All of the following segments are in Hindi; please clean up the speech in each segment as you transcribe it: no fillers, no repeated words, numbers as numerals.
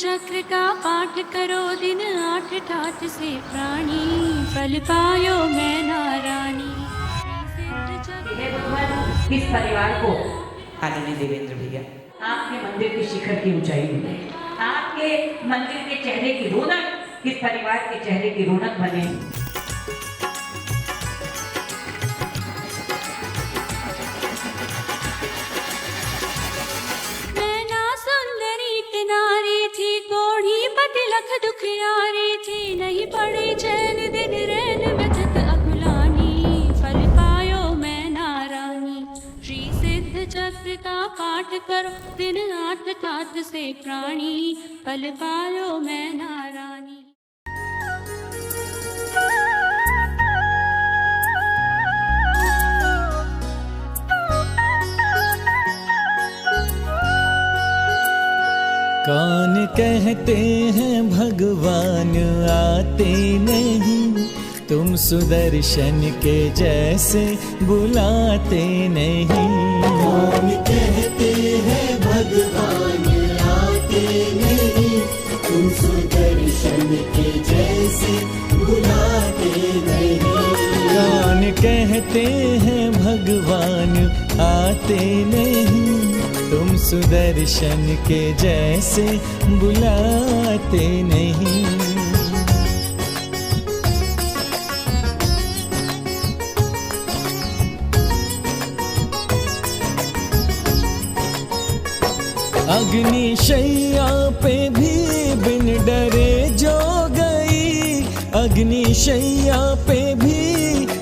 चक्र का पाठ करो दिन 8 ठाठ से प्राणी, फल पायो मैं नारानी। हे भगवान, इस परिवार को आदरणीय देवेंद्र भैया, आपके मंदिर के शिखर की ऊंचाई मिले, आपके मंदिर के चेहरे की रौनक इस परिवार के चेहरे की रौनक बने। लख दुखियारी थी, नहीं पड़े चैन दिन रैन व्यथत अकुलानी, फल पायो मैं नारानी। श्री सिद्ध चक्र का पाठ करो दिन 8 ठाठ से प्राणी, फल पायो मैं नारानी। कौन कहते हैं भगवान आते नहीं, तुम सुदर्शन के जैसे बुलाते नहीं। कौन कहते हैं भगवान आते नहीं, तुम सुदर्शन के जैसे बुलाते नहीं। कौन कहते हैं भगवान आते नहीं, तुम सुदर्शन के जैसे बुलाते नहीं। अग्नि शैया पे भी बिन डरे जो गई, अग्नि शैया पे भी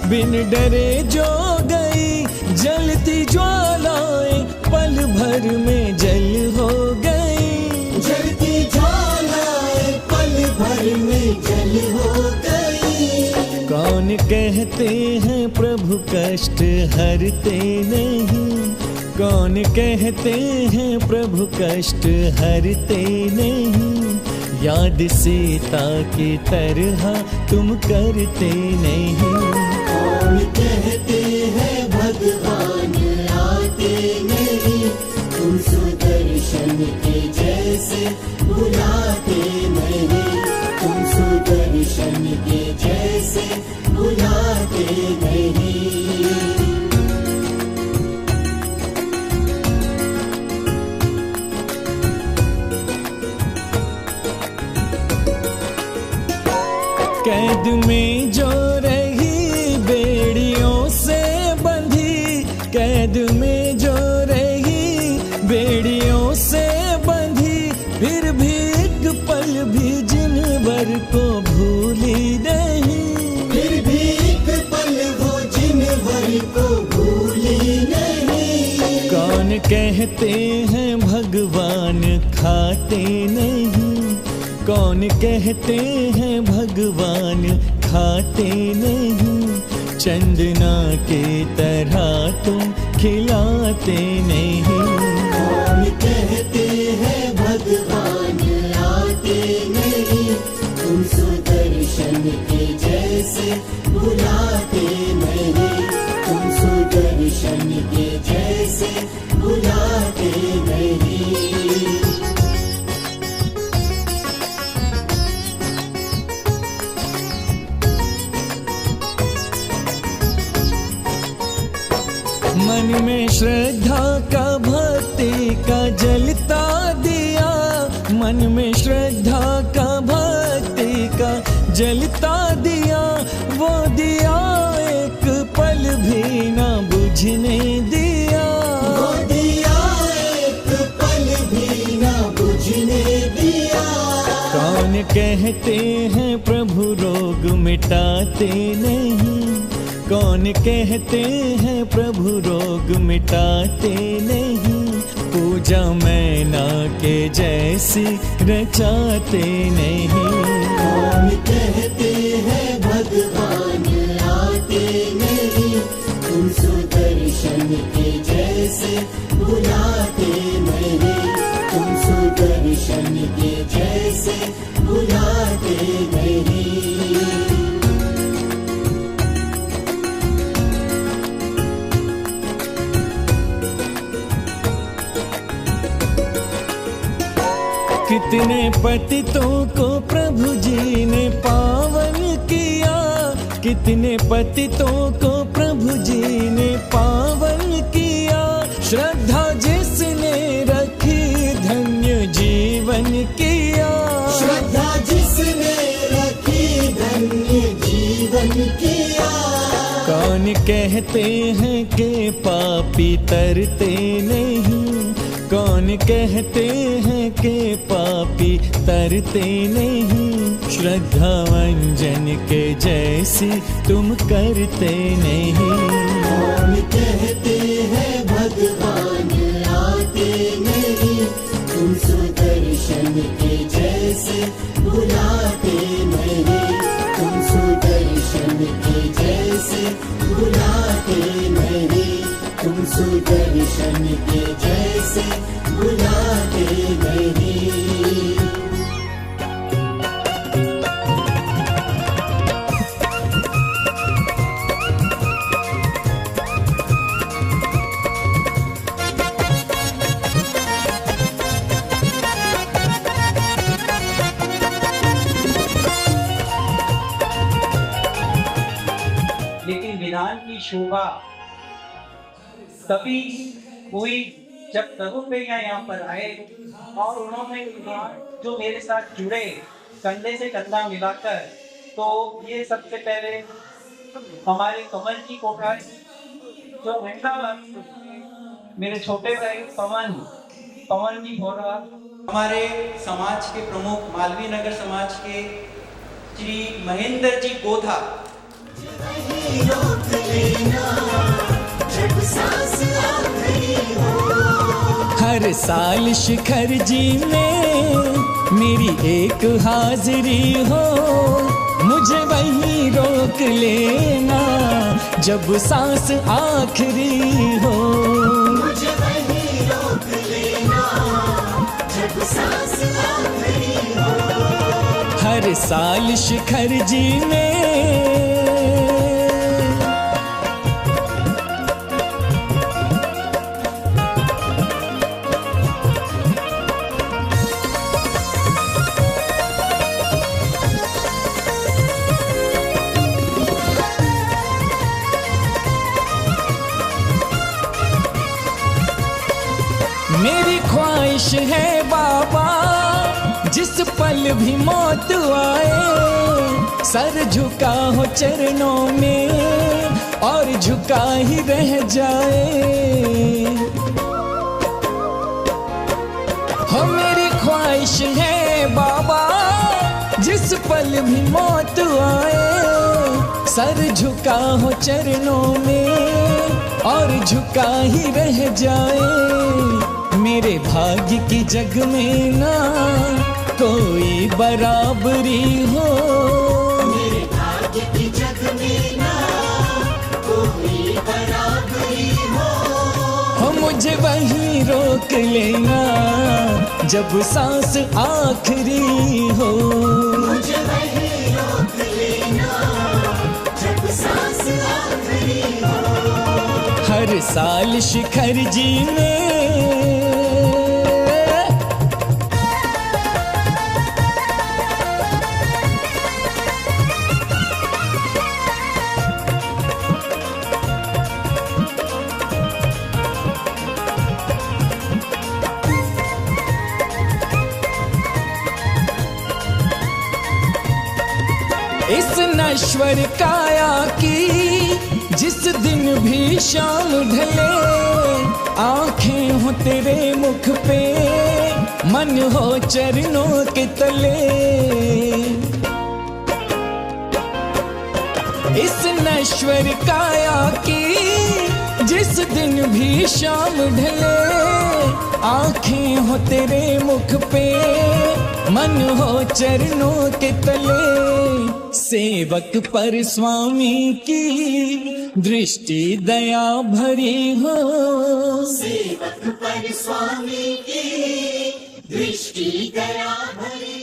बिन डरे जो गई, जलती ज्वालाएं पल भर में जल हो गई। जलती ज्वालाएं पल भर में जल हो गई। कौन कहते हैं प्रभु कष्ट हरते नहीं, कौन कहते हैं प्रभु कष्ट हरते नहीं। याद सीता की तरह तुम करते नहीं। कौन कहते हैं भगवान आते नहीं, तुम सुदर्शन के जैसे बुलाते नहीं। तुम सुदर्शन के जैसे बुलाते नहीं। कैद में जो रही बेड़ियों से बंधी, कैद में जो रही बेड़ियों से बंधी, फिर भी एक पल भी जिनवर को भूली नहीं। फिर भी एक पल वो जिनवर को भूली नहीं। कौन कहते हैं भगवान खाते नहीं, कौन कहते हैं भगवान खाते नहीं। चंदना के तरह तुम खिलाते नहीं। कौन कहते हैं भगवान आते नहीं, तुम सुदर्शन के जैसे बुलाते नहीं। तुम सुदर्शन के जैसे बुलाते नहीं। मन में श्रद्धा का भक्ति का जलता दिया, मन में श्रद्धा का भक्ति का जलता दिया, वो दिया एक पल भी ना बुझने दिया। वो दिया एक पल भी ना बुझने दिया। कौन कहते हैं प्रभु रोग मिटाते नहीं, कौन कहते हैं प्रभु रोग मिटाते नहीं। पूजा मैना के जैसी रचाते नहीं। कौन कहते हैं भगवान आते नहीं, तुम सुदर्शन के जैसे बुलाते नहीं। तुम सुदर्शन के जैसे बुलाते नहीं। कितने पतितों को प्रभु जी ने पावन किया, कितने पतितों को प्रभु जी ने पावन किया। श्रद्धा जिसने रखी धन्य जीवन किया, श्रद्धा जिसने रखी धन्य जीवन किया। कौन कहते हैं कि पापी तरते नहीं, कौन कहते हैं कि पापी तरते नहीं। श्रद्धा वंजन के जैसी तुम करते नहीं। कौन कहते हैं भगवान आते नहीं, तुम सुदर्शन के जैसे बुलाते नहीं। तुम सुदर्शन के जैसे बुलाते नहीं। तुम सुदर्शन के जैसे बुलाते नहीं। लेकिन विधान की शोभा तभी हुई जब तरुण भैया यहाँ पर आए और उन्होंने जो मेरे साथ जुड़े कंधे से कंधा मिलाकर। तो ये सबसे पहले हमारे कमल जी कोठारी जो अहमदाबाद, मेरे छोटे भाई पवन जी भोरा, हमारे समाज के प्रमुख मालवीय नगर समाज के श्री महेंद्र जी गोधा। रोक लेना जब सांस आखिरी हो। हर साल शिखर जी में मेरी एक हाजिरी हो, मुझे वहीं रोक लेना जब सांस आखिरी हो। मुझे वहीं रोक लेना जब सांस आखिरी हो। हर साल शिखर जी में मेरी ख्वाहिश है बाबा जिस पल भी मौत आए, सर झुका हो चरणों में और झुका ही रह जाए। हो मेरी ख्वाहिश है बाबा जिस पल भी मौत आए, सर झुका हो चरणों में और झुका ही रह जाए। मेरे भाग्य की जग में ना कोई बराबरी हो, मेरे भाग्य की जग में ना कोई बराबरी हो। मुझे वहीं रोक लेना जब सांस आखिरी हो। मुझे वहीं रोक लेना जब सांस आखिरी हो। हर साल शिखर जी में इस नश्वर काया की जिस दिन भी शाम ढले, आंखें हो तेरे मुख पे मन हो चरणों के तले। इस नश्वर काया की जिस दिन भी शाम ढले, आंखें हो तेरे मुख पे मन हो चरणों के तले। सेवक पर स्वामी की दृष्टि दया भरी हो, सेवक पर स्वामी की दृष्टि दया भरी